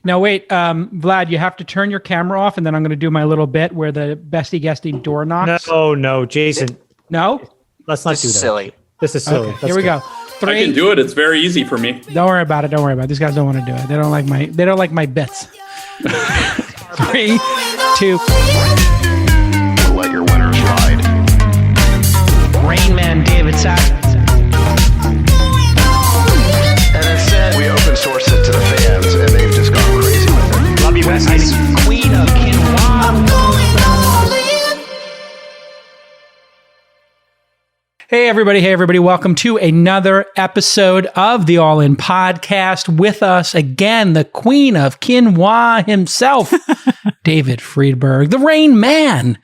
Now, wait, Vlad, you have to turn your camera off, and then I'm going to do my little bit where the bestie guestie door knocks. No, Jason. No? Let's not do that. Silly. This is silly. Okay, here we go. 3. I can do it. It's very easy for me. Don't worry about it. These guys don't want to do it. They don't like my bits. 3, 2. Let your winners ride. Rain Man David Sachs. And instead, we open source it to the fans, and they've just gone crazy with it. Love you, besties. Queen of Quinoa. Hey, everybody. Welcome to another episode of the All In Podcast. With us again, the Queen of Quinoa himself, David Friedberg, the Rain Man.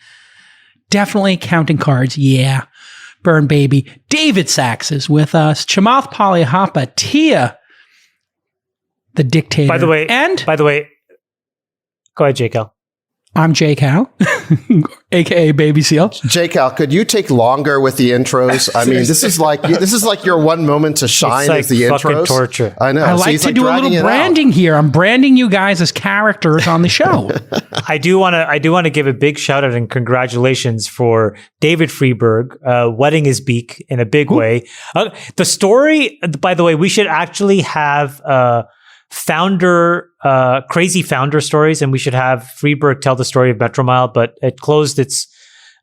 Definitely counting cards. Yeah. Burn baby. David Sachs is with us. Chamath Palihapitiya, Tia, the dictator. By the way, go ahead, Jake L. I'm Jake Howe, aka Baby Seal. Jake Al, could you take longer with the intros? I mean, this is like your one moment to shine Like as the fucking intros. torture. I know. I like to do a little branding here. I'm branding you guys as characters on the show. I do want to give a big shout out and congratulations for David Friedberg wetting his beak in a big way. The story, by the way, we should actually have crazy founder stories, and we should have Friedberg tell the story of Metromile, but it closed its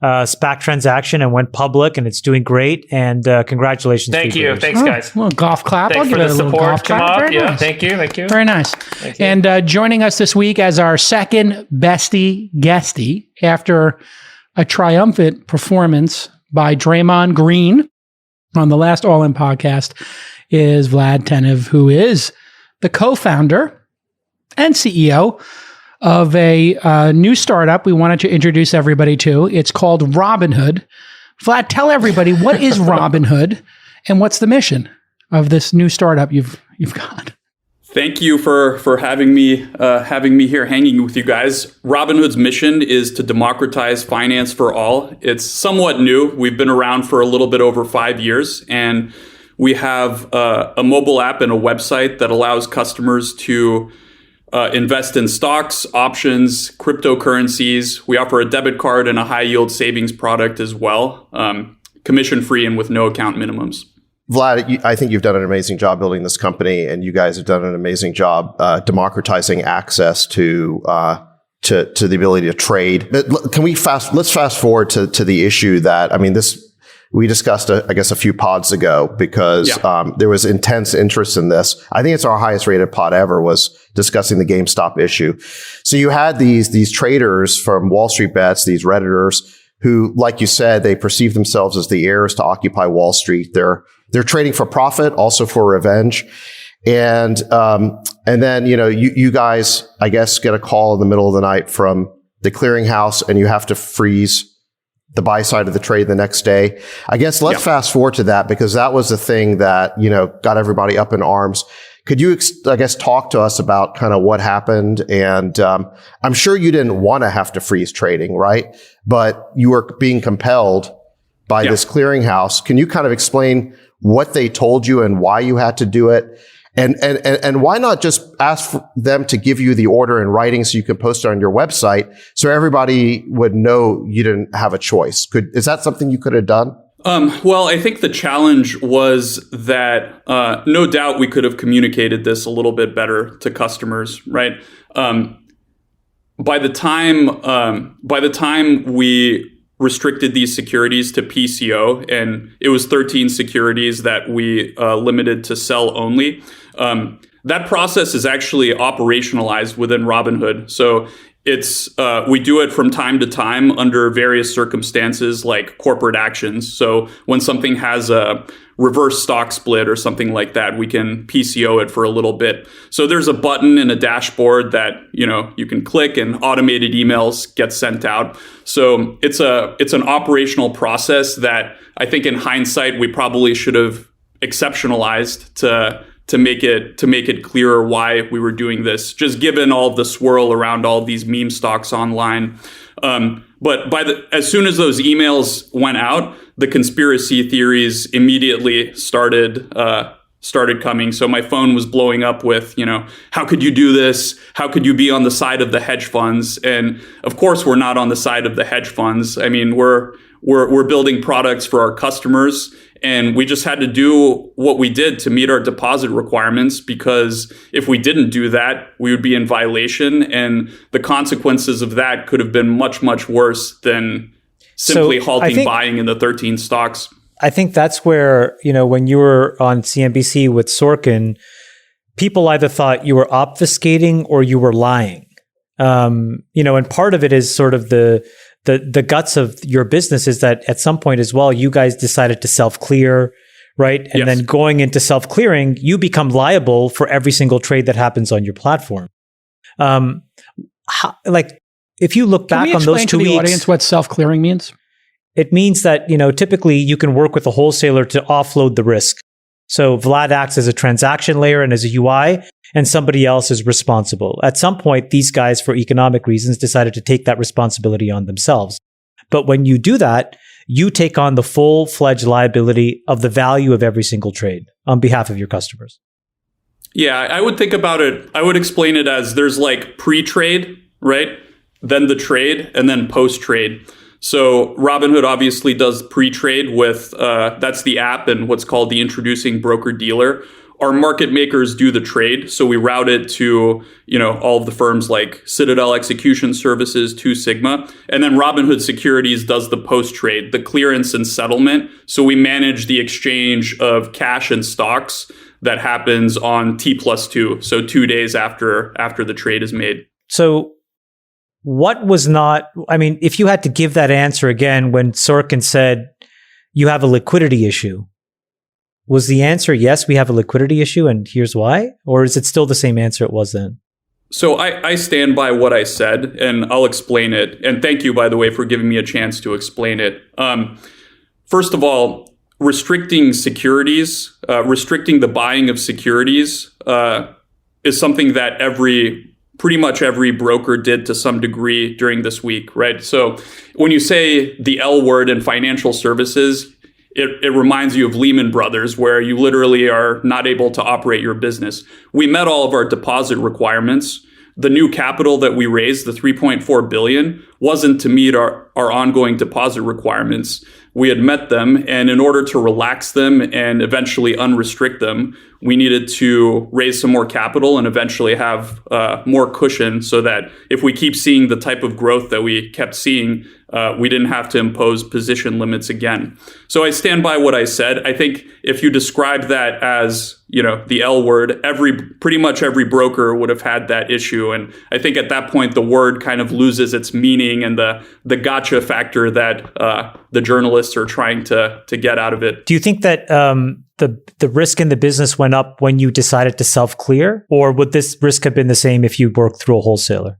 SPAC transaction and went public, and it's doing great. And congratulations. Thank you. Thanks, guys. Well, golf clap. Thanks I'll for give it the a little support. golf Come clap. up. Very Yeah. nice. Thank you. Very nice. Thank you. And joining us this week as our second Bestie Guestie after a triumphant performance by Draymond Green on the last All In podcast is Vlad Tenev, who is the co-founder and CEO of a new startup we wanted to introduce everybody to. It's called Robinhood. Vlad, tell everybody, what is Robinhood and what's the mission of this new startup you've got? Thank you for having me here, hanging with you guys. Robinhood's mission is to democratize finance for all. It's somewhat new. We've been around for a little bit over 5 years, and we have a mobile app and a website that allows customers to invest in stocks, options, cryptocurrencies. We offer a debit card and a high yield savings product as well, commission free and with no account minimums. Vlad, I think you've done an amazing job building this company, and you guys have done an amazing job democratizing access to the ability to trade. But let's fast forward to the issue that, I mean, we discussed, I guess, a few pods ago because there was intense interest in this. I think it's our highest rated pod ever, was discussing the GameStop issue. So you had these traders from WallStreetBets, these Redditors, who, like you said, they perceive themselves as the heirs to Occupy Wall Street. They're trading for profit, also for revenge. And then, you guys, I guess, get a call in the middle of the night from the clearinghouse, and you have to freeze the buy side of the trade the next day. I guess let's fast forward to that, because that was the thing that, got everybody up in arms. Could you, talk to us about kind of what happened? And I'm sure you didn't want to have to freeze trading, right? But you were being compelled by this clearinghouse. Can you kind of explain what they told you and why you had to do it? And why not just ask for them to give you the order in writing so you can post it on your website so everybody would know you didn't have a choice? Is that something you could have done? Well, I think the challenge was that no doubt we could have communicated this a little bit better to customers, right? By the time we restricted these securities to PCO, and it was 13 securities that we limited to sell only. That process is actually operationalized within Robinhood. So it's we do it from time to time under various circumstances like corporate actions. So when something has a reverse stock split or something like that, we can PCO it for a little bit. So there's a button in a dashboard that you can click and automated emails get sent out. So it's an operational process that I think in hindsight we probably should have exceptionalized to make it clearer why we were doing this, just given all the swirl around all these meme stocks online. But as soon as those emails went out, the conspiracy theories immediately started started coming. So my phone was blowing up with, how could you do this? How could you be on the side of the hedge funds? And of course, we're not on the side of the hedge funds. I mean, we're building products for our customers, and we just had to do what we did to meet our deposit requirements, because if we didn't do that, we would be in violation, and the consequences of that could have been much, much worse than simply halting buying in the 13 stocks. I think that's where, when you were on CNBC with Sorkin, people either thought you were obfuscating or you were lying. And part of it is sort of the guts of your business is that at some point as well, you guys decided to self-clear, right? And then going into self-clearing, you become liable for every single trade that happens on your platform. If you look back on those 2 weeks, to the audience what self-clearing means? It means that, typically you can work with a wholesaler to offload the risk. So Vlad acts as a transaction layer and as a UI, and somebody else is responsible. At some point, these guys, for economic reasons, decided to take that responsibility on themselves. But when you do that, you take on the full-fledged liability of the value of every single trade on behalf of your customers. Yeah, I would think about it. I would explain it as there's like pre-trade, right? Then the trade, and then post-trade. So Robinhood obviously does pre-trade with, that's the app and what's called the introducing broker-dealer. Our market makers do the trade. So we route it to, all of the firms like Citadel Execution Services, 2 Sigma. And then Robinhood Securities does the post-trade, the clearance and settlement. So we manage the exchange of cash and stocks that happens on T+2. So 2 days after the trade is made. So if you had to give that answer again when Sorkin said you have a liquidity issue, was the answer, yes, we have a liquidity issue and here's why? Or is it still the same answer it was then? So I stand by what I said, and I'll explain it. And thank you, by the way, for giving me a chance to explain it. First of all, restricting securities, restricting the buying of securities is something that pretty much every broker did to some degree during this week, right? So when you say the L word in financial services, it reminds you of Lehman Brothers, where you literally are not able to operate your business. We met all of our deposit requirements. The new capital that we raised, the $3.4 billion, wasn't to meet our ongoing deposit requirements. We had met them, and in order to relax them and eventually unrestrict them, we needed to raise some more capital and eventually have more cushion, so that if we keep seeing the type of growth that we kept seeing, we didn't have to impose position limits again. So I stand by what I said. I think if you describe that as, the L word, pretty much every broker would have had that issue. And I think at that point, the word kind of loses its meaning and the gotcha factor that the journalists are trying to get out of it. Do you think that the risk in the business went up when you decided to self-clear, or would this risk have been the same if you worked through a wholesaler?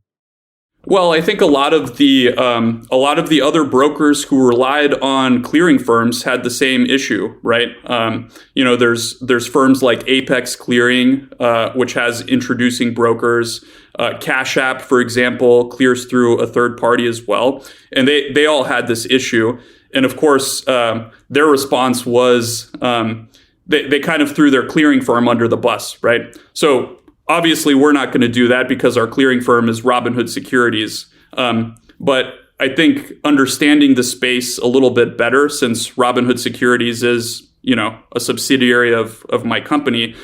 Well, I think a lot of the other brokers who relied on clearing firms had the same issue, right? There's firms like Apex Clearing, which has introducing brokers. Cash App, for example, clears through a third party as well, and they all had this issue. And of course, their response was they kind of threw their clearing firm under the bus, right? So obviously, we're not going to do that because our clearing firm is Robinhood Securities. But I think understanding the space a little bit better, since Robinhood Securities is, a subsidiary of my company,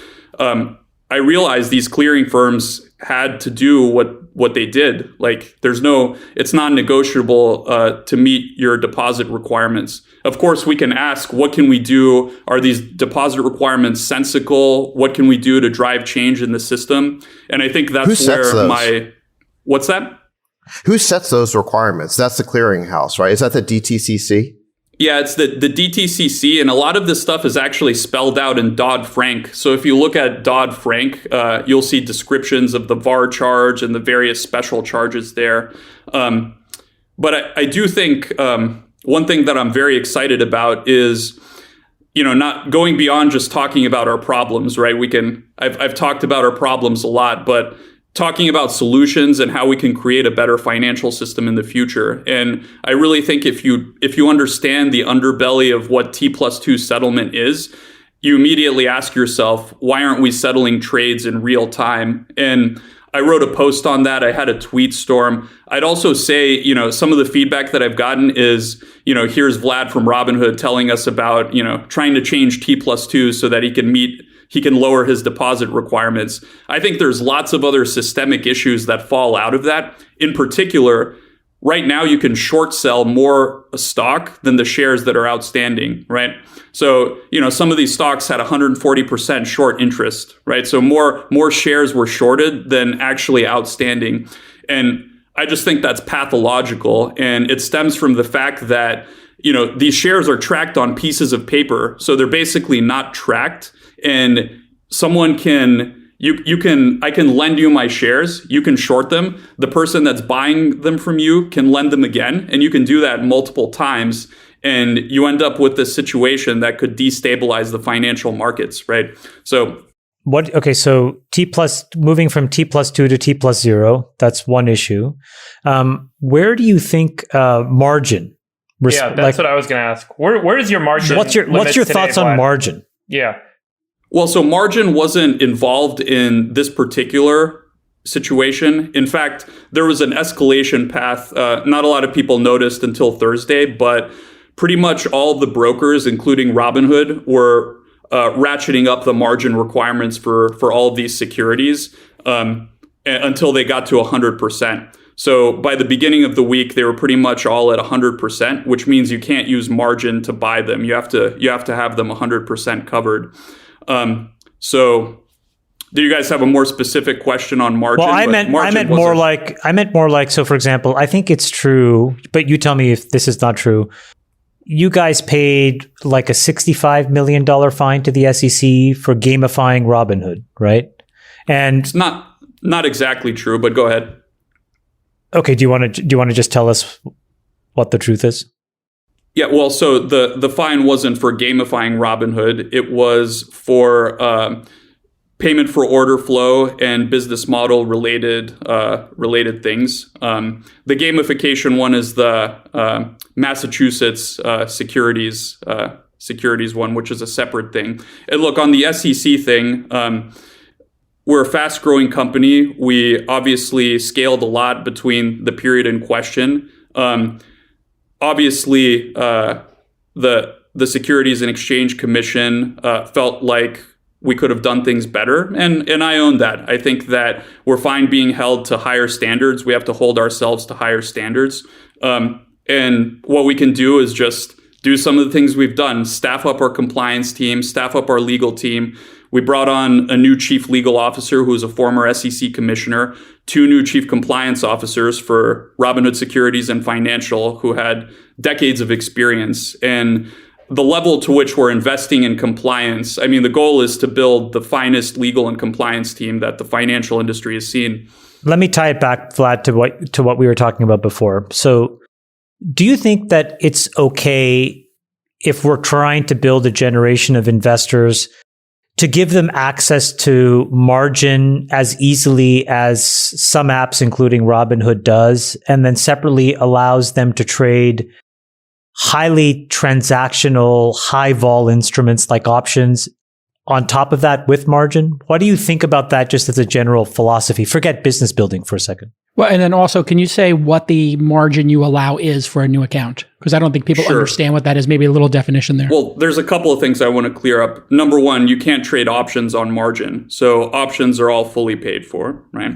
I realized these clearing firms had to do what they did. Like, it's non-negotiable to meet your deposit requirements. Of course, we can ask, what can we do? Are these deposit requirements sensical? What can we do to drive change in the system? And I think that's where what's that? Who sets those requirements? That's the clearinghouse, right? Is that the DTCC? Yeah, it's the DTCC, and a lot of this stuff is actually spelled out in Dodd-Frank. So if you look at Dodd-Frank, you'll see descriptions of the VAR charge and the various special charges there. But I do think one thing that I'm very excited about is, not going beyond just talking about our problems, right? I've talked about our problems a lot, but talking about solutions and how we can create a better financial system in the future. And I really think if you understand the underbelly of what T+2 settlement is, you immediately ask yourself, why aren't we settling trades in real time? And I wrote a post on that. I had a tweet storm. I'd also say, some of the feedback that I've gotten is, here's Vlad from Robinhood telling us about, trying to change T+2 so that he can lower his deposit requirements. I think there's lots of other systemic issues that fall out of that. In particular, right now you can short sell more stock than the shares that are outstanding, right? So, some of these stocks had 140% short interest, right? So more shares were shorted than actually outstanding. And I just think that's pathological. And it stems from the fact that, these shares are tracked on pieces of paper. So they're basically not tracked. And someone I can lend you my shares. You can short them. The person that's buying them from you can lend them again. And you can do that multiple times. And you end up with this situation that could destabilize the financial markets, right? So so moving from T+2 to T+0, that's one issue. Where do you think margin? That's what I was going to ask. Where is your margin? What's your thoughts on margin? Yeah. Well, so margin wasn't involved in this particular situation. In fact, there was an escalation path. Not a lot of people noticed until Thursday, but pretty much all of the brokers, including Robinhood, were ratcheting up the margin requirements for all of these securities until they got to 100%. So by the beginning of the week, they were pretty much all at 100%, which means you can't use margin to buy them. You have to have them 100% covered. So do you guys have a more specific question on margin? Well, I meant more like, so for example, I think it's true, but you tell me if this is not true. You guys paid like a $65 million fine to the SEC for gamifying Robinhood, right? And it's not exactly true, but go ahead. Okay. Do you want to just tell us what the truth is? Yeah, well, so the fine wasn't for gamifying Robinhood. It was for payment for order flow and business model related things. The gamification one is the Massachusetts securities one, which is a separate thing. And look, on the SEC thing, we're a fast growing company. We obviously scaled a lot between the period in question. Obviously, the Securities and Exchange Commission felt like we could have done things better, and I own that. I think that we're fine being held to higher standards. We have to hold ourselves to higher standards, and what we can do is just do some of the things we've done: staff up our compliance team, staff up our legal team. We brought on a new chief legal officer who is a former SEC commissioner, 2 new chief compliance officers for Robinhood Securities and Financial who had decades of experience. And the level to which we're investing in compliance, I mean, the goal is to build the finest legal and compliance team that the financial industry has seen. Let me tie it back, Vlad, to what we were talking about before. So do you think that it's okay if we're trying to build a generation of investors to give them access to margin as easily as some apps, including Robinhood, does, and then separately allows them to trade highly transactional, high vol instruments like options on top of that with margin? What do you think about that just as a general philosophy? Forget business building for a second. Well, and then also, can you say what the margin you allow is for a new account? Because I don't think people understand what that is. Maybe a little definition there. Well, there's a couple of things I want to clear up. Number one, you can't trade options on margin. So options are all fully paid for, right?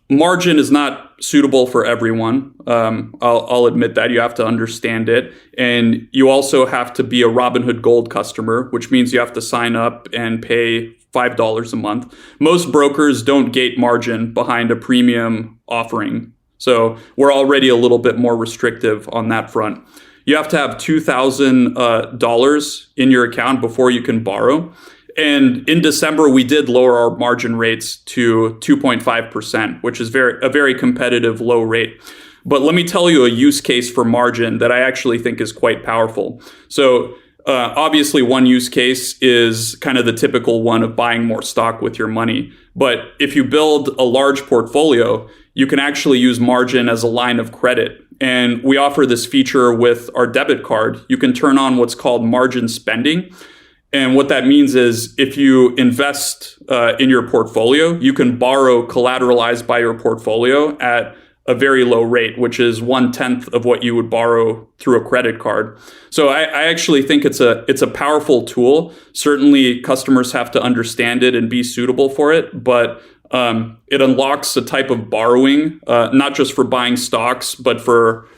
Margin is not suitable for everyone. I'll admit that. You have to understand it. And you also have to be a Robinhood Gold customer, which means you have to sign up and pay $5 a month. Most brokers don't gate margin behind a premium offering. So we're already a little bit more restrictive on that front. You have to have $2,000 in your account before you can borrow. And in December, we did lower our margin rates to 2.5%, which is a very competitive low rate. But let me tell you a use case for margin that I actually think is quite powerful. So obviously, one use case is kind of the typical one of buying more stock with your money. But if you build a large portfolio, you can actually use margin as a line of credit. And we offer this feature with our debit card. You can turn on what's called margin spending. And what that means is if you invest in your portfolio, you can borrow collateralized by your portfolio at a very low rate, which is 1/10 of what you would borrow through a credit card. So I actually think it's a powerful tool. Certainly customers have to understand it and be suitable for it, but it unlocks a type of borrowing, not just for buying stocks, but for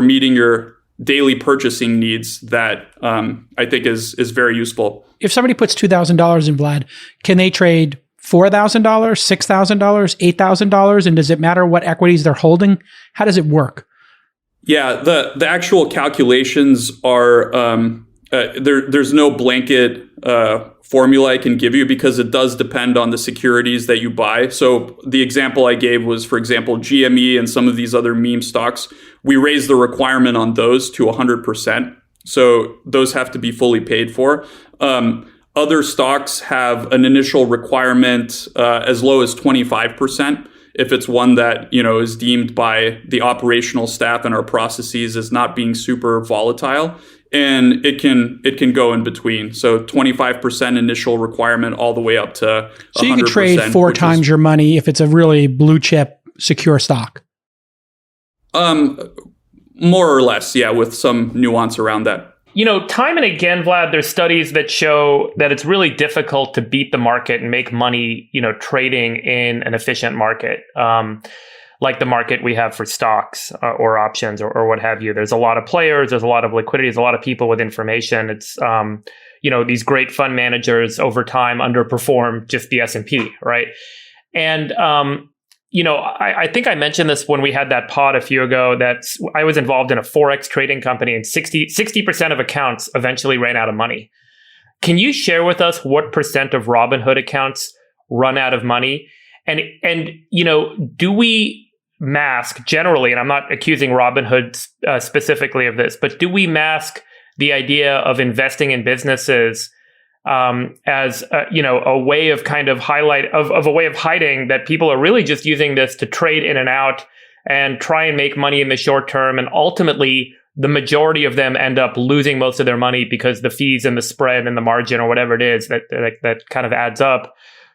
meeting your daily purchasing needs that I think is very useful. If somebody puts $2,000 in Vlad, can they trade $4,000, $6,000, $8,000? And does it matter what equities they're holding? How does it work? Yeah, the actual calculations are there's no blanket formula I can give you because it does depend on the securities that you buy. So the example I gave was, for example, GME and some of these other meme stocks. We raised the requirement on those to 100%. So those have to be fully paid for. Other stocks have an initial requirement as low as 25%. If it's one that, is deemed by the operational staff and our processes as not being super volatile. And it can go in between. So 25% initial requirement all the way up to 100%. So you can trade 4 times your money if it's a really blue chip secure stock. More or less, yeah, with some nuance around that. Time and again, Vlad, there's studies that show that it's really difficult to beat the market and make money, trading in an efficient market. Like the market we have for stocks or options or what have you. There's a lot of players, there's a lot of liquidity, there's a lot of people with information. It's, these great fund managers over time underperform just the S&P, right? And, I think I mentioned this when we had that pod a few ago that I was involved in a Forex trading company and 60% of accounts eventually ran out of money. Can you share with us what percent of Robinhood accounts run out of money? And do we mask generally, and I'm not accusing Robinhood specifically of this, but do we mask the idea of investing in businesses as a way of kind of a way of hiding that people are really just using this to trade in and out and try and make money in the short term, and ultimately the majority of them end up losing most of their money because the fees and the spread and the margin or whatever it is that kind of adds up,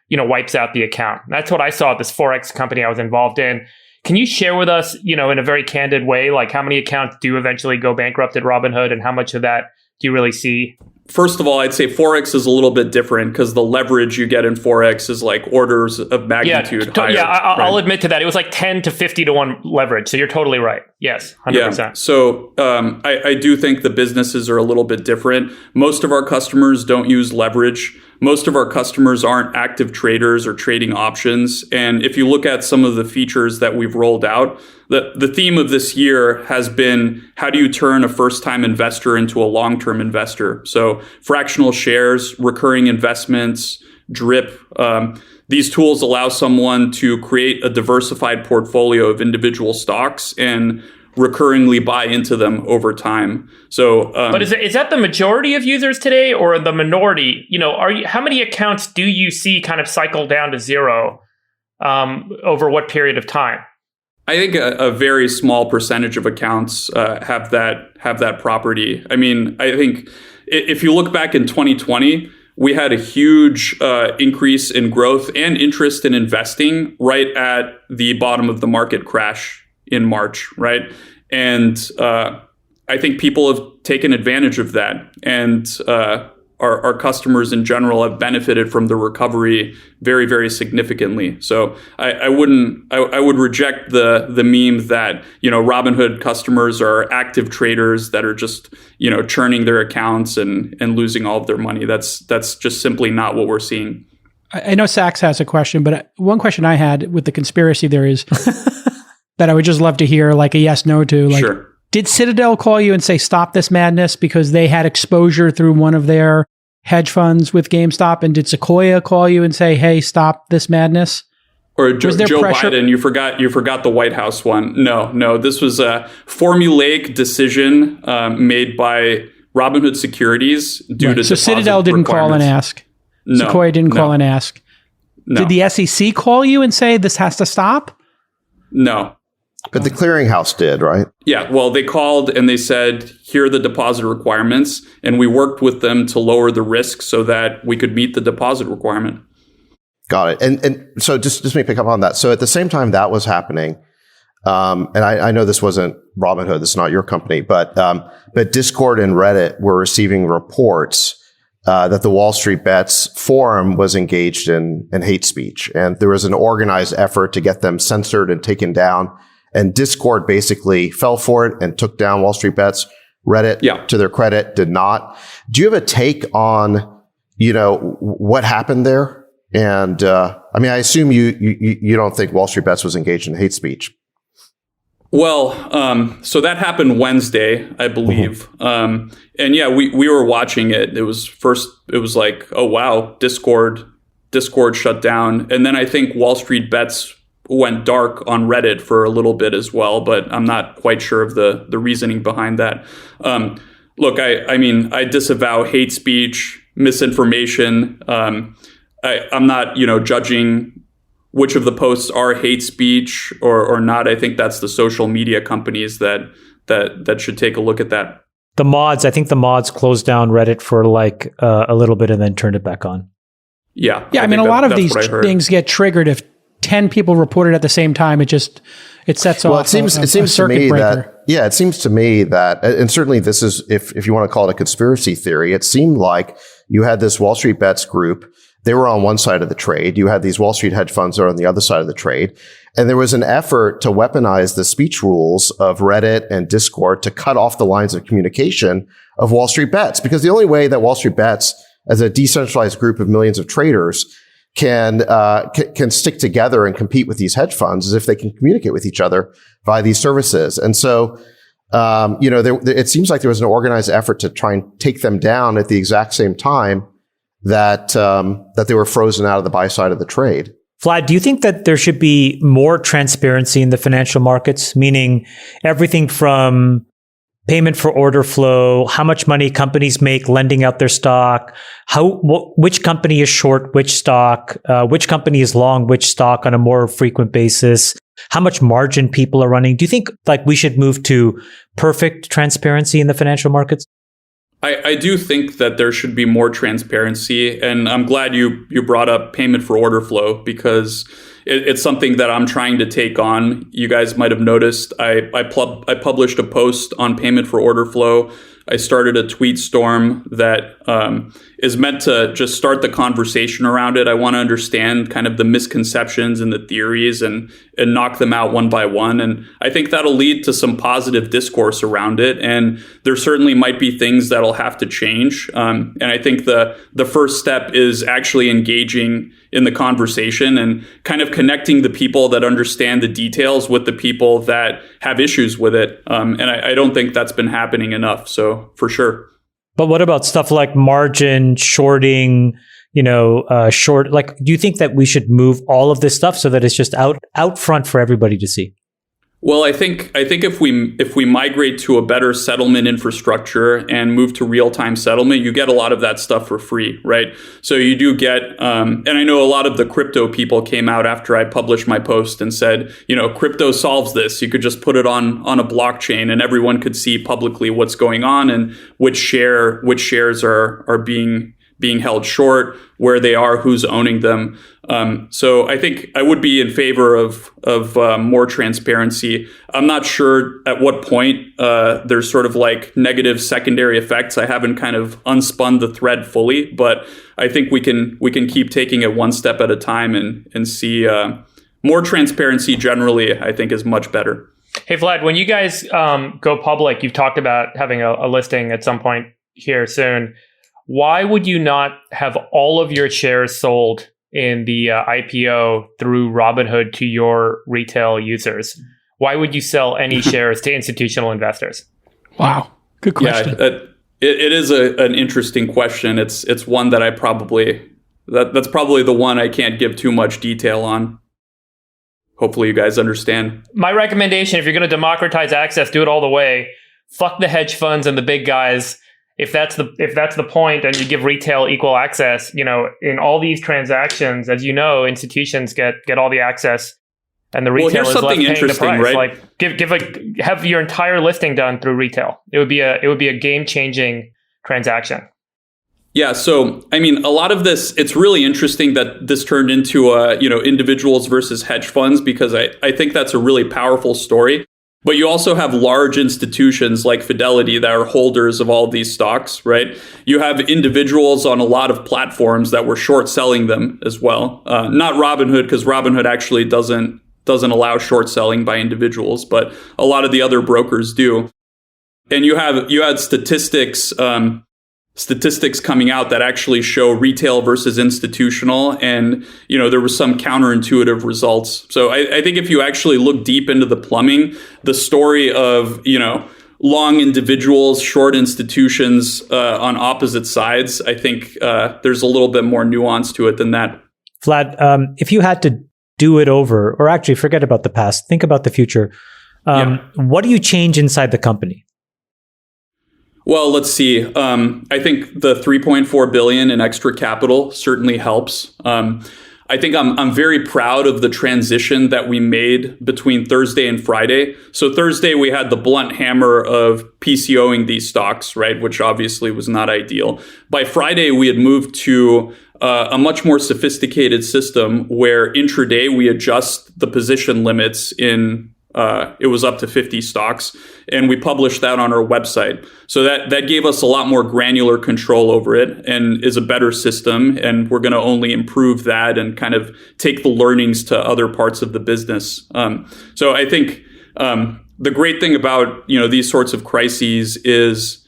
wipes out the account. That's what I saw at this Forex company I was involved in. Can you share with us, in a very candid way, like how many accounts do eventually go bankrupt at Robinhood and how much of that do you really see? First of all, I'd say Forex is a little bit different because the leverage you get in Forex is like orders of magnitude higher. Yeah, I'll admit to that. It was like 10 to 50 to 1 leverage. So you're totally right. Yes, 100%. Yeah. So I do think the businesses are a little bit different. Most of our customers don't use leverage. Most of our customers aren't active traders or trading options. And if you look at some of the features that we've rolled out, the theme of this year has been, how do you turn a first-time investor into a long-term investor? So fractional shares, recurring investments, DRIP. These tools allow someone to create a diversified portfolio of individual stocks and recurringly buy into them over time. So, but is that the majority of users today, or the minority? How many accounts do you see kind of cycle down to zero over what period of time? I think a very small percentage of accounts have that property. I mean, I think if you look back in 2020, we had a huge increase in growth and interest in investing right at the bottom of the market crash in March, right? And I think people have taken advantage of that. And our customers in general have benefited from the recovery very, very significantly. So I would reject the meme that, Robinhood customers are active traders that are just, churning their accounts and losing all of their money. That's just simply not what we're seeing. I know Sachs has a question, but one question I had with the conspiracy there is that I would just love to hear like a yes, no to. Like, sure. Did Citadel call you and say, stop this madness because they had exposure through one of their hedge funds with GameStop? And did Sequoia call you and say, hey, stop this madness? Or Joe Biden, you forgot the White House one. No, this was a formulaic decision made by Robinhood Securities due to so Citadel didn't call and ask. No, Sequoia didn't call and ask. No. Did the SEC call you and say this has to stop? No. But the clearinghouse did, right? Yeah, well, they called and they said, here are the deposit requirements. And we worked with them to lower the risk so that we could meet the deposit requirement. Got it. And so just let me pick up on that. So at the same time that was happening, and I know this wasn't Robinhood, this is not your company, but Discord and Reddit were receiving reports that the WallStreetBets forum was engaged in hate speech. And there was an organized effort to get them censored and taken down. And Discord basically fell for it and took down WallStreetBets. Reddit, to their credit, did not. Do you have a take on, what happened there? And I assume you don't think WallStreetBets was engaged in hate speech. Well, so that happened Wednesday, I believe. And yeah, we were watching it. It was like, oh wow, Discord shut down. And then I think WallStreetBets went dark on Reddit for a little bit as well, but I'm not quite sure of the reasoning behind that. Look, I disavow hate speech, misinformation. I'm not, judging which of the posts are hate speech or not. I think that's the social media companies that should take a look at that. I think the mods closed down Reddit for a little bit and then turned it back on. Yeah. A lot of these things get triggered if 10 people report it at the same time. It sets off. Well, it seems to me breaker. It seems to me that, and certainly this is, if you want to call it a conspiracy theory, it seemed like you had this WallStreetBets group. They were on one side of the trade. You had these Wall Street hedge funds that are on the other side of the trade. And there was an effort to weaponize the speech rules of Reddit and Discord to cut off the lines of communication of WallStreetBets. Because the only way that WallStreetBets, as a decentralized group of millions of traders, can stick together and compete with these hedge funds is if they can communicate with each other via these services. And so, it seems like there was an organized effort to try and take them down at the exact same time that they were frozen out of the buy side of the trade. Vlad, do you think that there should be more transparency in the financial markets, meaning everything from payment for order flow, how much money companies make lending out their stock, which company is short which stock, which company is long which stock on a more frequent basis, how much margin people are running? Do you think we should move to perfect transparency in the financial markets? I do think that there should be more transparency, and I'm glad you brought up payment for order flow because it's something that I'm trying to take on. You guys might have noticed I published a post on payment for order flow. I started a tweet storm that is meant to just start the conversation around it. I want to understand kind of the misconceptions and the theories and knock them out one by one. And I think that'll lead to some positive discourse around it. And there certainly might be things that'll have to change. And I think the first step is actually engaging in the conversation and kind of connecting the people that understand the details with the people that have issues with it. And I don't think that's been happening enough. So for sure. But what about stuff like margin, shorting, short? Do you think that we should move all of this stuff so that it's just out front for everybody to see? Well, I think if we migrate to a better settlement infrastructure and move to real-time settlement, you get a lot of that stuff for free, right? So you do get, and I know a lot of the crypto people came out after I published my post and said, crypto solves this. You could just put it on a blockchain and everyone could see publicly what's going on and which shares are being held short, where they are, who's owning them. So I think I would be in favor of more transparency. I'm not sure at what point there's sort of negative secondary effects. I haven't kind of unspun the thread fully, but I think we can keep taking it one step at a time and see more transparency generally, I think is much better. Hey, Vlad, when you guys go public, you've talked about having a listing at some point here soon. Why would you not have all of your shares sold in the IPO through Robinhood to your retail users? Why would you sell any shares to institutional investors? Wow. Good question. Yeah, it is an interesting question. It's one that that's probably the one I can't give too much detail on. Hopefully you guys understand. My recommendation, if you're going to democratize access, do it all the way. Fuck the hedge funds and the big guys. If that's the point, and you give retail equal access, in all these transactions, as you know, institutions get all the access and the retail here's is left something paying the interesting, price. right? Like have your entire listing done through retail. It would be a game changing transaction. Yeah, so I mean, a lot of this, it's really interesting that this turned into individuals versus hedge funds, because I think that's a really powerful story. But you also have large institutions like Fidelity that are holders of all of these stocks, right? You have individuals on a lot of platforms that were short selling them as well. Not Robinhood, because Robinhood actually doesn't allow short selling by individuals, but a lot of the other brokers do. And you had statistics coming out that actually show retail versus institutional, and there was some counterintuitive results. So I think if you actually look deep into the plumbing, the story of long individuals, short institutions on opposite sides, I think there's a little bit more nuance to it than that. Vlad, if you had to do it over, or actually forget about the past, think about the future, what do you change inside the company? Well, let's see. I think the $3.4 billion in extra capital certainly helps. I think I'm very proud of the transition that we made between Thursday and Friday. So Thursday, we had the blunt hammer of PCOing these stocks, right, which obviously was not ideal. By Friday, we had moved to a much more sophisticated system where intraday we adjust the position limits in it was up to 50 stocks, and we published that on our website. So that gave us a lot more granular control over it and is a better system. And we're going to only improve that and kind of take the learnings to other parts of the business. So I think the great thing about these sorts of crises is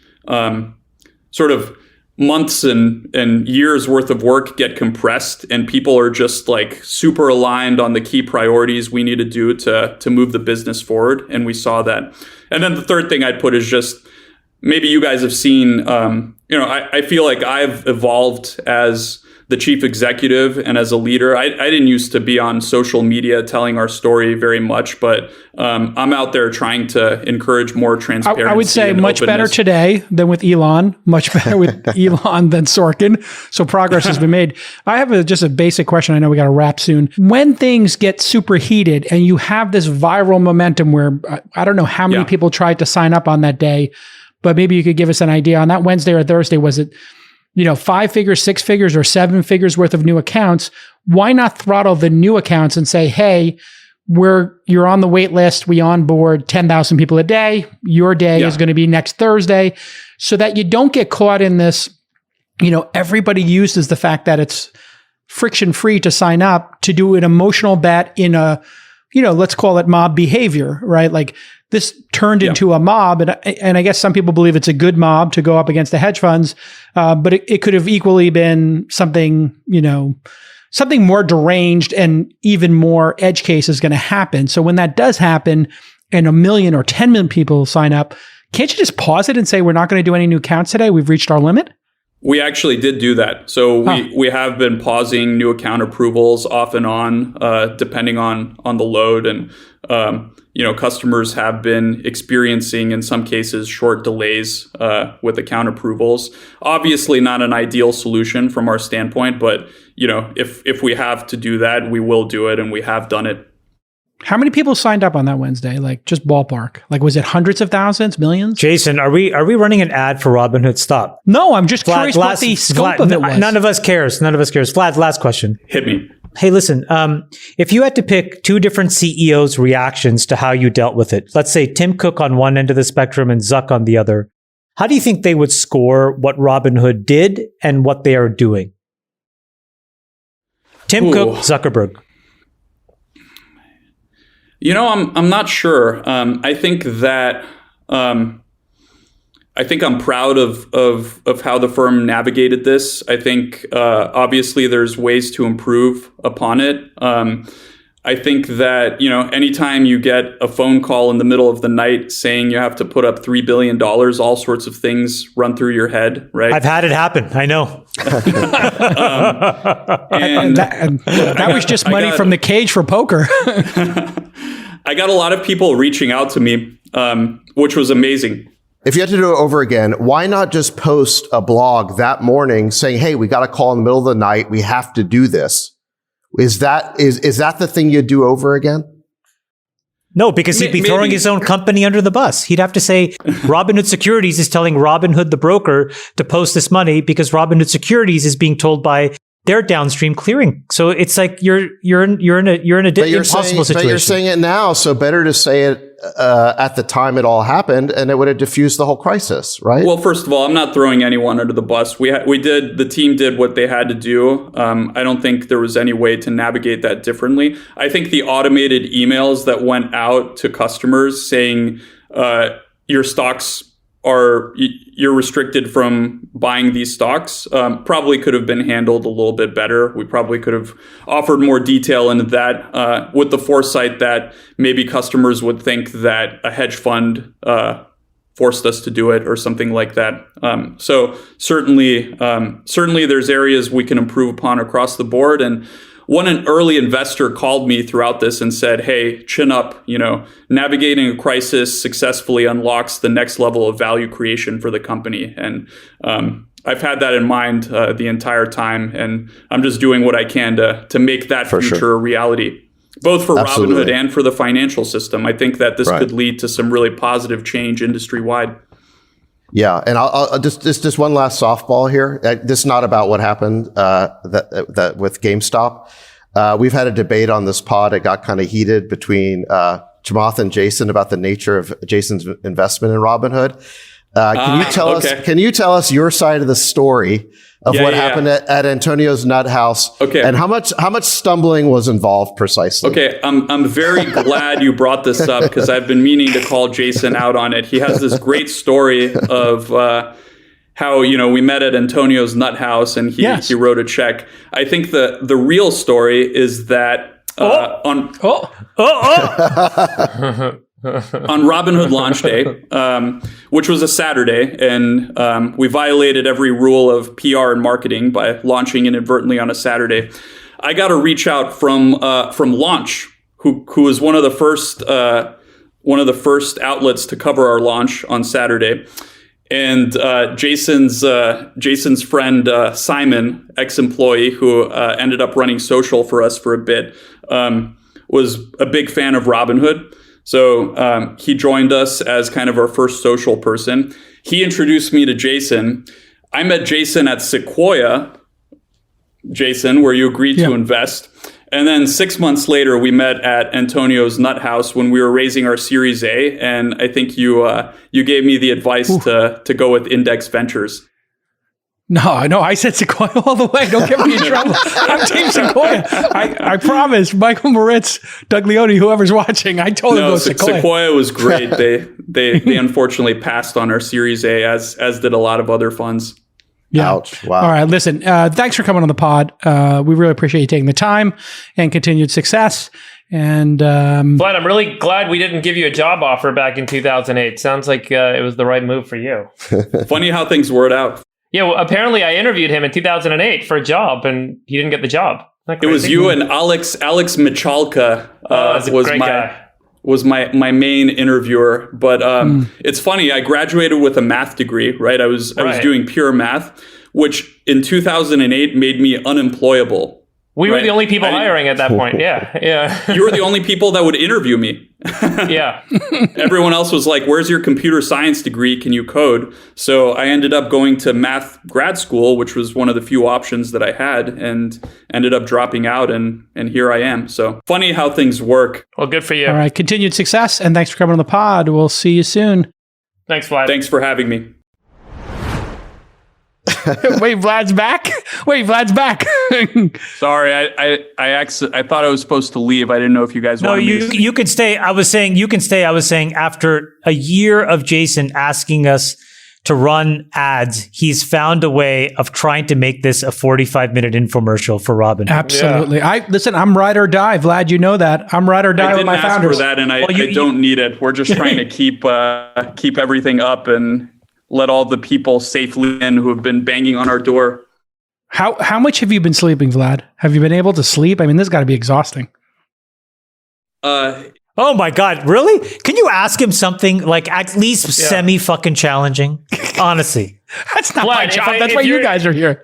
sort of months and years worth of work get compressed, and people are just like super aligned on the key priorities we need to do to move the business forward. And we saw that. And then the third thing I'd put is just maybe you guys have seen, I feel like I've evolved as the chief executive and as a leader. I didn't used to be on social media telling our story very much, but I'm out there trying to encourage more transparency. I would say much openness. Better today than with Elon, much better with Elon than Sorkin. So progress has been made. I have just a basic question. I know we got to wrap soon. When things get superheated and you have this viral momentum where I don't know how many people tried to sign up on that day, but maybe you could give us an idea on that Wednesday or Thursday. Was it 5 figures, 6 figures, or 7 figures worth of new accounts? Why not throttle the new accounts and say, hey, you're on the wait list. We onboard 10,000 people a day. Your day is going to be next Thursday, so that you don't get caught in this, everybody uses the fact that it's friction free to sign up to do an emotional bet in a, let's call it mob behavior, right? Like this turned into a mob. And I guess some people believe it's a good mob to go up against the hedge funds. But it could have equally been something, something more deranged, and even more edge case is going to happen. So when that does happen and 1 million or 10 million people sign up, can't you just pause it and say, we're not going to do any new accounts today? We've reached our limit. We actually did do that. So we have been pausing new account approvals off and on, depending on the load. And, customers have been experiencing, in some cases, short delays with account approvals. Obviously not an ideal solution from our standpoint, but, if we have to do that, we will do it, and we have done it. How many people signed up on that Wednesday? Like just ballpark. Like was it hundreds of thousands, millions? Jason, are we running an ad for Robinhood? Stop. No, I'm just curious what the scope of it was. None of us cares. Vlad, last question. Hit me. Hey, listen, if you had to pick 2 different CEOs' reactions to how you dealt with it, let's say Tim Cook on one end of the spectrum and Zuck on the other, how do you think they would score what Robinhood did and what they are doing? Tim Cook, Zuckerberg. I'm not sure. I think that I'm proud of how the firm navigated this. I think obviously there's ways to improve upon it. I think that anytime you get a phone call in the middle of the night saying you have to put up $3 billion, all sorts of things run through your head, right? I've had it happen. I know. And that was just money from the cage for poker. I got a lot of people reaching out to me, which was amazing. If you had to do it over again, why not just post a blog that morning saying, hey, we got a call in the middle of the night. We have to do this. Is that the thing you'd do over again? No, because he'd be throwing his own company under the bus. He'd have to say Robinhood Securities is telling Robinhood, the broker, to post this money because Robinhood Securities is being told by their downstream clearing. So it's like you're in an impossible situation. But you're saying it now, so better to say it at the time it all happened, and it would have diffused the whole crisis, right? Well, first of all, I'm not throwing anyone under the bus. The team did what they had to do. I don't think there was any way to navigate that differently. I think the automated emails that went out to customers saying your stocks you're restricted from buying these stocks probably could have been handled a little bit better. We probably could have offered more detail into that with the foresight that maybe customers would think that a hedge fund forced us to do it or something like that. So certainly there's areas we can improve upon across the board. And an early investor called me throughout this and said, hey, chin up, navigating a crisis successfully unlocks the next level of value creation for the company. And I've had that in mind the entire time. And I'm just doing what I can to make that future a reality, both for Robinhood and for the financial system. I think that this could lead to some really positive change industry-wide. Yeah, and I'll just one last softball here. This is not about what happened that with GameStop. We've had a debate on this pod. It got kind of heated between Chamath and Jason about the nature of Jason's investment in Robinhood. Can you tell us your side of the story of what happened at Antonio's nut house? Okay. And how much stumbling was involved precisely? Okay. I'm very glad you brought this up because I've been meaning to call Jason out on it. He has this great story of how, we met at Antonio's nut house and he wrote a check. I think the real story is that on Robinhood launch day, which was a Saturday, and we violated every rule of PR and marketing by launching inadvertently on a Saturday. I got a reach out from Launch, who was one of the first outlets to cover our launch on Saturday. And Jason's friend Simon, ex-employee who ended up running social for us for a bit, was a big fan of Robinhood. So he joined us as kind of our first social person. He introduced me to Jason. I met Jason at Sequoia, Jason, where you agreed to invest. And then 6 months later, we met at Antonio's Nut House when we were raising our Series A. And I think you gave me the advice to go with Index Ventures. No, I said Sequoia all the way. Don't get me in trouble. I'm Team Sequoia. I promise. Michael Moritz, Doug Leone, whoever's watching, I told him to go Sequoia. Sequoia was great. They unfortunately passed on our Series A, as did a lot of other funds. Yeah. Ouch. Wow. All right. Listen, thanks for coming on the pod. We really appreciate you taking the time and continued success. And Vlad, I'm really glad we didn't give you a job offer back in 2008. Sounds like it was the right move for you. Funny how things worked out. Yeah, well, apparently I interviewed him in 2008 for a job, and he didn't get the job. It was you and Alex Michalka was my main interviewer. But it's funny, I graduated with a math degree, right? I was doing pure math, which in 2008 made me unemployable. We were the only people hiring at that point. Yeah. You were the only people that would interview me. Yeah. Everyone else was like, where's your computer science degree? Can you code? So I ended up going to math grad school, which was one of the few options that I had, and ended up dropping out. And here I am. So funny how things work. Well, good for you. All right. Continued success. And thanks for coming on the pod. We'll see you soon. Thanks, Vlad. Thanks for having me. Wait, Vlad's back? Sorry, I thought I was supposed to leave. I didn't know if you guys wanted me to. You could stay. I was saying you can stay. I was saying after a year of Jason asking us to run ads, he's found a way of trying to make this a 45-minute infomercial for Robinhood. Absolutely. Yeah. I'm ride or die, Vlad. You know that. I'm ride or die with my founders. I didn't ask for that, and I don't need it. We're just trying to keep everything up and let all the people safely in who have been banging on our door. How much have you been sleeping, Vlad? Have you been able to sleep? I mean, this has got to be exhausting. Oh my God, really? Can you ask him something like at least semi-fucking challenging? Honestly. That's not Vlad, my job. That's why you guys are here.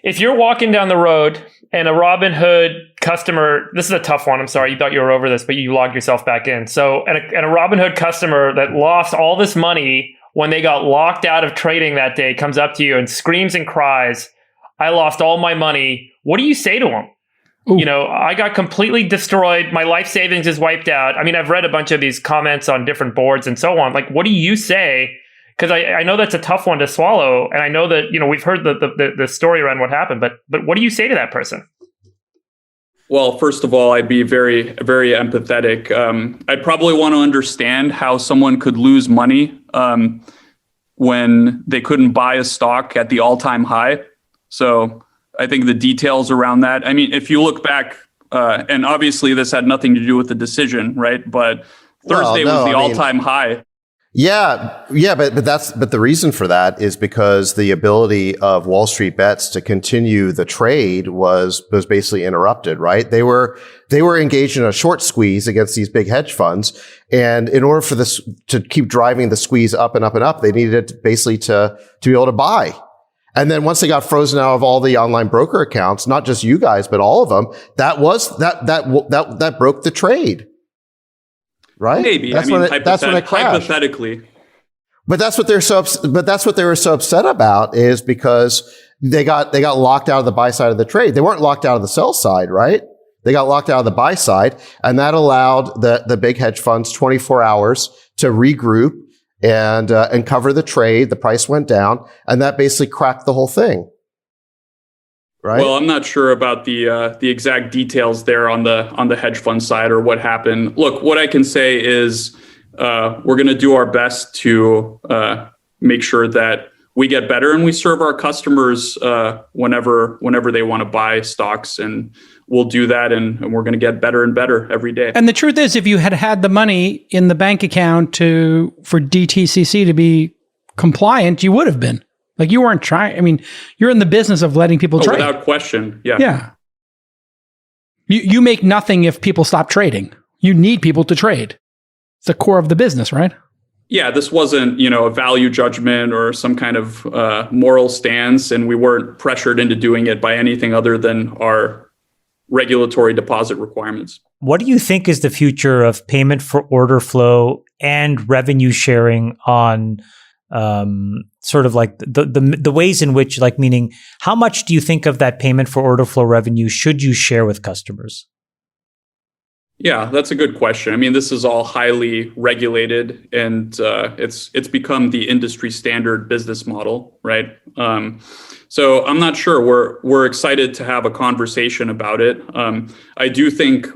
If you're walking down the road and a Robinhood customer, this is a tough one. I'm sorry, you thought you were over this, but you logged yourself back in. So, and a Robinhood customer that lost all this money when they got locked out of trading that day comes up to you and screams and cries, I lost all my money. What do you say to them? Ooh. You know, I got completely destroyed. My life savings is wiped out. I mean, I've read a bunch of these comments on different boards and so on. Like, what do you say? Because I know that's a tough one to swallow. And I know that, you know, we've heard the story around what happened, but what do you say to that person? Well, first of all, I'd be very, very empathetic. I'd probably want to understand how someone could lose money when they couldn't buy a stock at the all-time high. So I think the details around that, I mean, if you look back, and obviously this had nothing to do with the decision, right? But Thursday was the all-time high. Yeah, but the reason for that is because the ability of WallStreetBets to continue the trade was basically interrupted, right? They were engaged in a short squeeze against these big hedge funds, and in order for this to keep driving the squeeze up and up and up, they needed basically to be able to buy. And then once they got frozen out of all the online broker accounts, not just you guys, but all of them, that broke the trade. Right? Maybe. That's when it crashed. Hypothetically. But that's what they were so upset about, is because they got locked out of the buy side of the trade. They weren't locked out of the sell side, right? They got locked out of the buy side, and that allowed the big hedge funds 24 hours to regroup and cover the trade. The price went down, and that basically cracked the whole thing. Right? Well, I'm not sure about the exact details there on the hedge fund side or what happened. Look, what I can say is we're going to do our best to make sure that we get better and we serve our customers whenever they want to buy stocks, and we'll do that, and we're going to get better and better every day. And the truth is, if you had the money in the bank account for DTCC to be compliant, you would have been. Like, you weren't trying. I mean, you're in the business of letting people trade. Without question. Yeah. Yeah. You make nothing if people stop trading. You need people to trade. It's the core of the business, right? Yeah, this wasn't, a value judgment or some kind of moral stance, and we weren't pressured into doing it by anything other than our regulatory deposit requirements. What do you think is the future of payment for order flow and revenue sharing on sort of like the ways in which, like, meaning how much do you think of that payment for order flow revenue should you share with customers? Yeah, that's a good question. I mean, this is all highly regulated, and it's become the industry standard business model, right? So I'm not sure. We're excited to have a conversation about it. I do think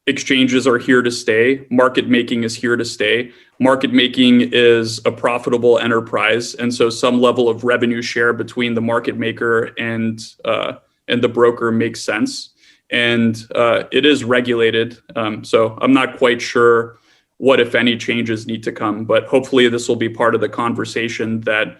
exchanges are here to stay. Market making is here to stay. Market making is a profitable enterprise, and so some level of revenue share between the market maker and the broker makes sense. And it is regulated, so I'm not quite sure what, if any, changes need to come. But hopefully, this will be part of the conversation that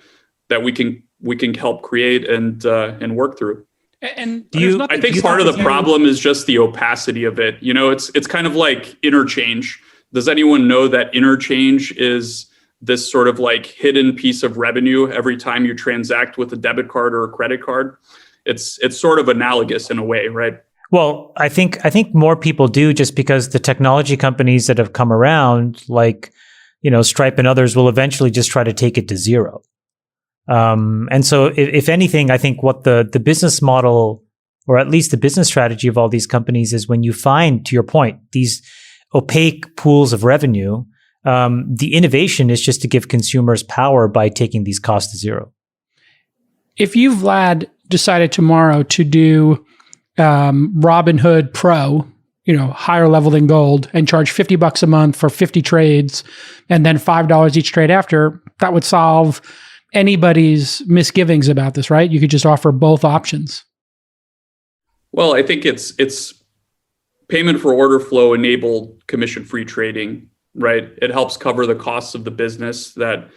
we can help create and work through. And I think part of the problem is just the opacity of it. It's kind of like interchange. Does anyone know that interchange is this sort of like hidden piece of revenue every time you transact with a debit card or a credit card? It's sort of analogous in a way, right? Well, I think more people do, just because the technology companies that have come around, like, Stripe and others, will eventually just try to take it to zero. And so if anything, I think what the business model, or at least the business strategy of all these companies, is when you find, to your point, these opaque pools of revenue, the innovation is just to give consumers power by taking these costs to zero. If you, Vlad, decided tomorrow to do Robinhood Pro, higher level than gold, and charge $50 a month for 50 trades and then $5 each trade after, that would solve anybody's misgivings about this, right? You could just offer both options. Well, I think it's payment for order flow enabled commission-free trading, right? It helps cover the costs of the business that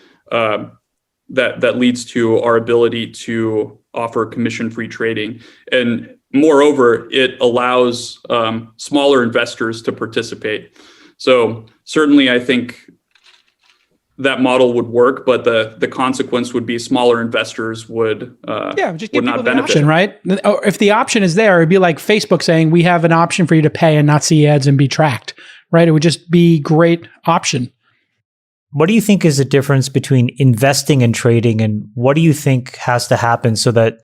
leads to our ability to offer commission-free trading. And moreover, it allows smaller investors to participate. So certainly, I think that model would work, but the consequence would be smaller investors would just give not people the benefit. option, right? Or if the option is there, it'd be like Facebook saying we have an option for you to pay and not see ads and be tracked, right? It would just be great option. What do you think is the difference between investing and trading, and what do you think has to happen so that,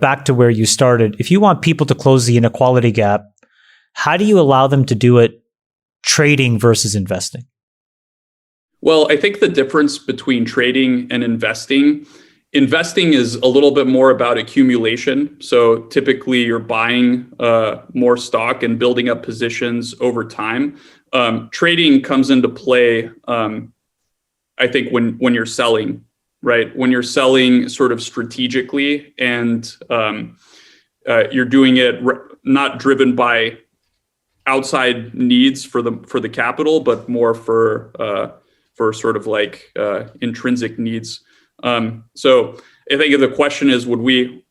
back to where you started, if you want people to close the inequality gap, how do you allow them to do it trading versus investing? Well, I think the difference between trading and investing is a little bit more about accumulation. So typically you're buying more stock and building up positions over time. Trading comes into play, I think, when you're selling, right? When you're selling sort of strategically and you're doing it not driven by outside needs for the capital, but more for sort of like intrinsic needs. So I think the question is, would we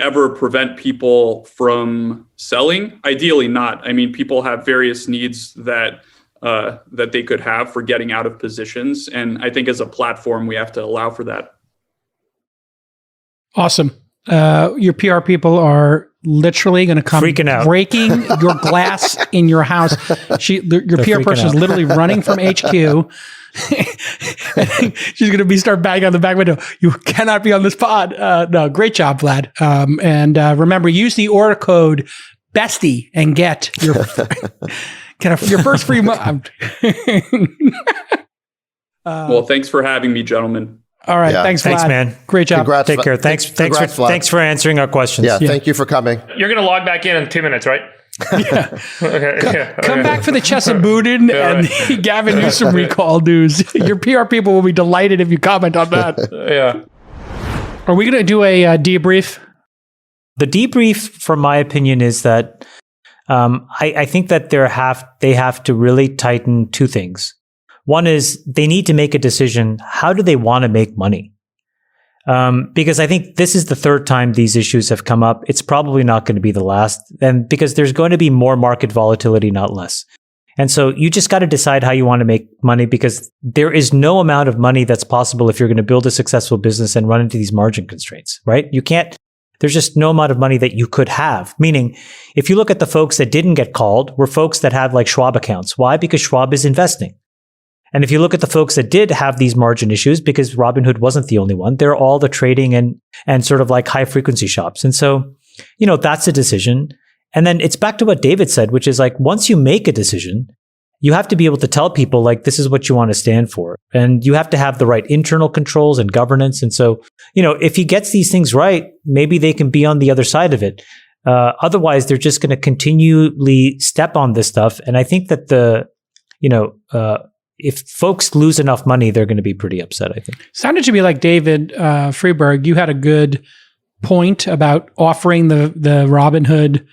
ever prevent people from selling? Ideally not. I mean, people have various needs that they could have for getting out of positions. And I think as a platform, we have to allow for that. Awesome. Your PR people are literally going to come freaking out, breaking your glass in your house. Your PR person is literally running from HQ. She's going to start banging on the back window. You cannot be on this pod. No, great job, Vlad. And remember, use the order code Bestie and get your your first free month. Well, thanks for having me, gentlemen. All right. Thanks, Vlad. Thanks, man. Great job. Congrats, Take care. Thanks for answering our questions. Yeah, thank you for coming. You're going to log back in 2 minutes, right? Yeah. Okay. Come back for the Chesa Boudin and the Gavin Newsom recall news. Your PR people will be delighted if you comment on that. Yeah. Are we going to do a debrief? The debrief, from my opinion, is that I think that they have to really tighten two things. One is they need to make a decision. How do they want to make money? Because I think this is the third time these issues have come up. It's probably not going to be the last. And because there's going to be more market volatility, not less. And so you just got to decide how you want to make money, because there is no amount of money that's possible if you're going to build a successful business and run into these margin constraints, right? There's just no amount of money that you could have. Meaning, if you look at the folks that didn't get called, were folks that have like Schwab accounts. Why? Because Schwab is investing. And if you look at the folks that did have these margin issues, because Robinhood wasn't the only one, they're all the trading and sort of like high frequency shops. And so, that's a decision. And then it's back to what David said, which is like, once you make a decision, you have to be able to tell people like, this is what you want to stand for. And you have to have the right internal controls and governance. And so, if he gets these things right, maybe they can be on the other side of it. Otherwise, they're just going to continually step on this stuff. And I think that if folks lose enough money, they're going to be pretty upset, I think. Sounded to me like David Friedberg, you had a good point about offering the Robinhood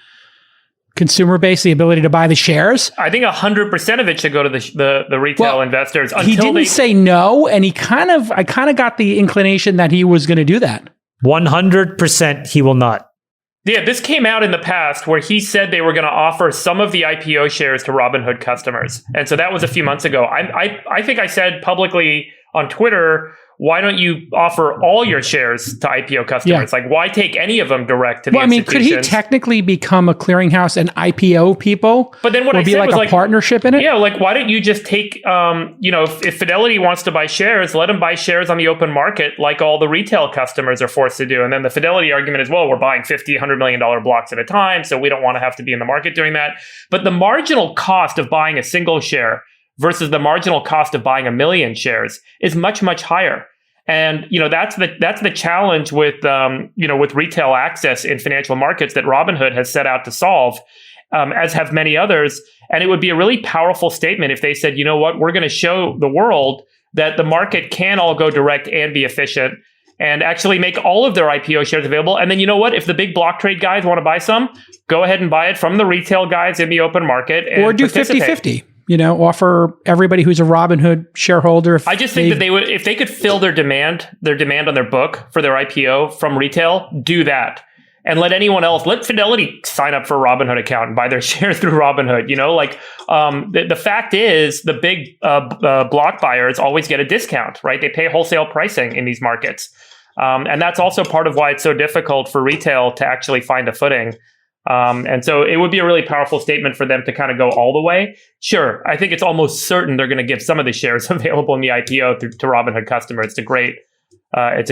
consumer base the ability to buy the shares. I think 100% of it should go to the retail investors. He didn't say no, and I kind of got the inclination that he was going to do that. 100% he will not. Yeah, this came out in the past where he said they were going to offer some of the IPO shares to Robinhood customers. And so that was a few months ago. I think I said publicly on Twitter, why don't you offer all your shares to IPO customers? Yeah. Like, why take any of them direct to the institutions? Could he technically become a clearinghouse and IPO people? But then what I be said like was a like partnership in it? Yeah, like why don't you just take, if Fidelity wants to buy shares, let them buy shares on the open market like all the retail customers are forced to do. And then the Fidelity argument is, well, we're buying $50, $100 million blocks at a time, so we don't want to have to be in the market doing that. But the marginal cost of buying a single share versus the marginal cost of buying 1 million shares is much, much higher. And that's the challenge with with retail access in financial markets that Robinhood has set out to solve, as have many others. And it would be a really powerful statement if they said, you know what, we're going to show the world that the market can all go direct and be efficient, and actually make all of their IPO shares available. And then you know what, if the big block trade guys want to buy some, go ahead and buy it from the retail guys in the open market, and or do 50-50. Offer everybody who's a Robinhood shareholder. I just think that they would, if they could fill their demand on their book for their IPO from retail, do that. and let anyone else, let Fidelity sign up for a Robinhood account and buy their shares through Robinhood. The fact is the big block buyers always get a discount, right? They pay wholesale pricing in these markets. And that's also part of why it's so difficult for retail to actually find a footing. And so it would be a really powerful statement for them to kind of go all the way. Sure, I think it's almost certain they're going to give some of the shares available in the IPO to Robinhood customers. It's a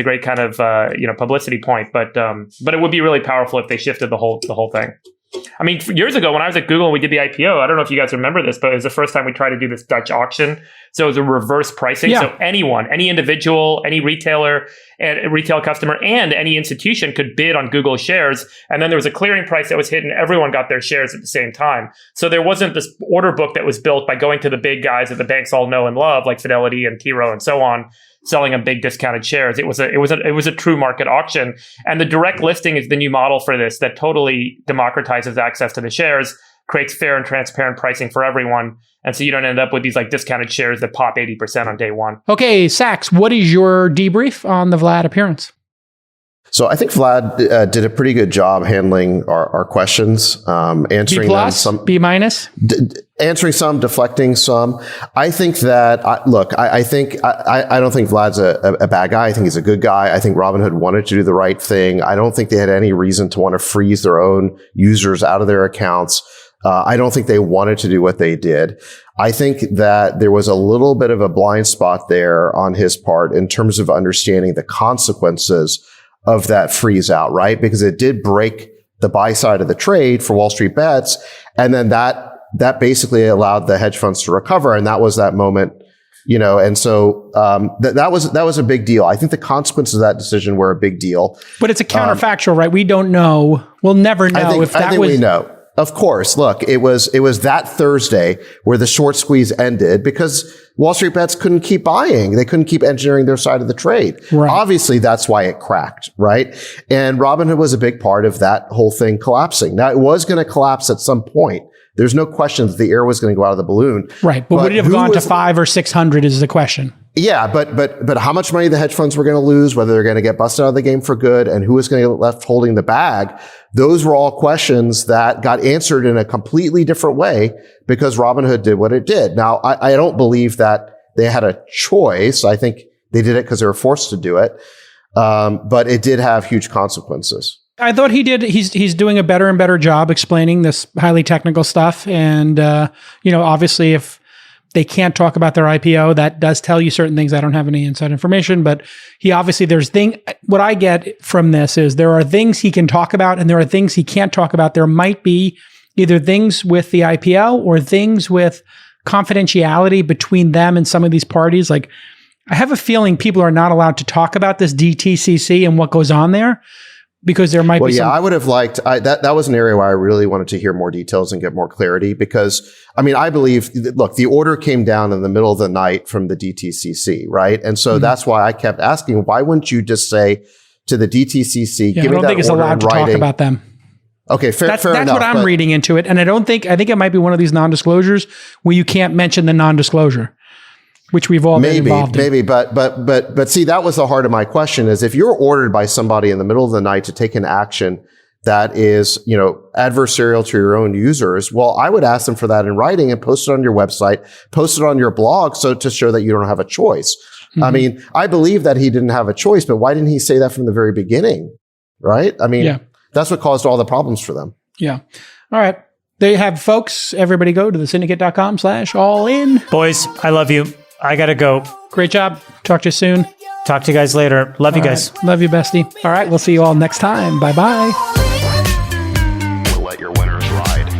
great kind of publicity point, but it would be really powerful if they shifted the whole thing. I mean, years ago when I was at Google and we did the IPO, I don't know if you guys remember this, but it was the first time we tried to do this Dutch auction. So it was a reverse pricing. Yeah. So anyone, any individual, any retailer, and retail customer, and any institution could bid on Google shares. And then there was a clearing price that was hit and everyone got their shares at the same time. So there wasn't this order book that was built by going to the big guys that the banks all know and love, like Fidelity and T. Rowe and so on, selling them big discounted shares. It was a true market auction. And the direct listing is the new model for this that totally democratizes access to the shares, creates fair and transparent pricing for everyone. And so you don't end up with these like discounted shares that pop 80% on day one. Okay, Sachs, what is your debrief on the Vlad appearance? So I think Vlad did a pretty good job handling our questions, answering B+, them. Some B-, answering some, deflecting some. I think that I don't think Vlad's a bad guy. I think he's a good guy. I think Robinhood wanted to do the right thing. I don't think they had any reason to want to freeze their own users out of their accounts. I don't think they wanted to do what they did. I think that there was a little bit of a blind spot there on his part in terms of understanding the consequences of that freeze out, right? Because it did break the buy side of the trade for WallStreetBets. And then that basically allowed the hedge funds to recover. And that was that moment, and so, that was a big deal. I think the consequences of that decision were a big deal. But it's a counterfactual, right? We don't know. We'll never know if that was. I think we know. Of course. Look, it was that Thursday where the short squeeze ended because WallStreetBets couldn't keep buying. They couldn't keep engineering their side of the trade. Right. Obviously, that's why it cracked, right? And Robinhood was a big part of that whole thing collapsing. Now, it was going to collapse at some point. There's no question that the air was going to go out of the balloon. Right. But would it have gone to 500 or 600 is the question. Yeah, but how much money the hedge funds were going to lose, whether they're going to get busted out of the game for good, and who was going to get left holding the bag, those were all questions that got answered in a completely different way because Robinhood did what it did. Now, I don't believe that they had a choice. I think they did it because they were forced to do it. But it did have huge consequences. I thought he did. He's doing a better and better job explaining this highly technical stuff. And, obviously if they can't talk about their IPO, that does tell you certain things. I don't have any inside information, but what I get from this is there are things he can talk about and there are things he can't talk about. There might be either things with the IPO or things with confidentiality between them and some of these parties. Like, I have a feeling people are not allowed to talk about this DTCC and what goes on there. Because there might be some... I would have liked... that was an area where I really wanted to hear more details and get more clarity because, I believe... Look, the order came down in the middle of the night from the DTCC, right? And so that's why I kept asking, why wouldn't you just say to the DTCC, give me that order in writing? I don't think it's allowed to talk about them. Okay, fair enough. That's what I'm reading into it. And I think it might be one of these non-disclosures where you can't mention the non-disclosure. Which we've all been involved in. Maybe, but see, that was the heart of my question is if you're ordered by somebody in the middle of the night to take an action that is, adversarial to your own users, well, I would ask them for that in writing and post it on your website, post it on your blog to show that you don't have a choice. Mm-hmm. I believe that he didn't have a choice, but why didn't he say that from the very beginning? Right? That's what caused all the problems for them. Yeah. All right. There you have, folks. Everybody go to thesyndicate.com/all-in. Boys, I love you. I got to go. Great job. Talk to you soon. Talk to you guys later. Love you guys. Love you, bestie. All right. We'll see you all next time. Bye-bye. We'll let your winners ride.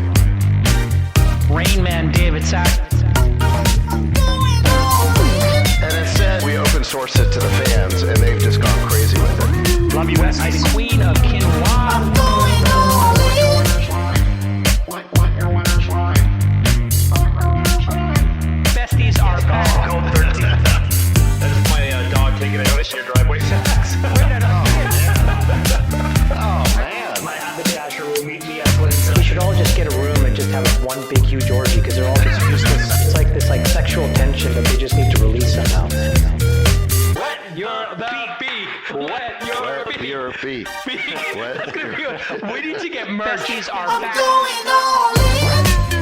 Rain Man David Sack. And instead, we open source it to the fans, and they've just gone crazy with it. Love you, Bestie. Queen of Quinoa. Besties are gone. Code 13. That's my dog taking a notice in your driveway. Oh, man. My haberdasher will meet me at Clinton. We should all just get a room and just have one big huge orgy because they're all just useless. It's like this sexual tension that they just need to release somehow. Wet your beak. Wet your beak. B or B? We need to get merch. I'm going all in.